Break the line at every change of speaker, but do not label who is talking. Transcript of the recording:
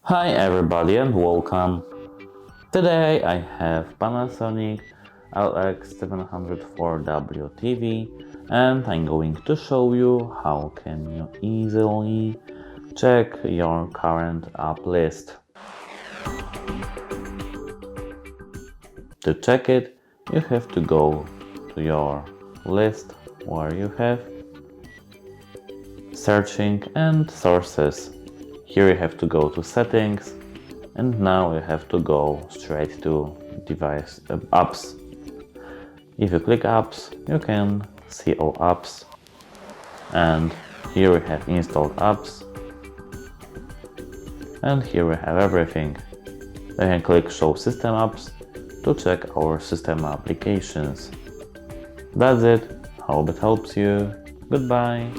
Hi everybody and welcome. Today I have Panasonic LX704W TV and I'm going to show you how can you easily check your current app list. To check it, you have to go to your list where you have searching and sources. Here you have to go to settings and now you have to go straight to device apps. If you click apps, you can see all apps, and here we have installed apps, and here we have everything. We can click show system apps to check our system applications. That's it. Hope it helps you. Goodbye.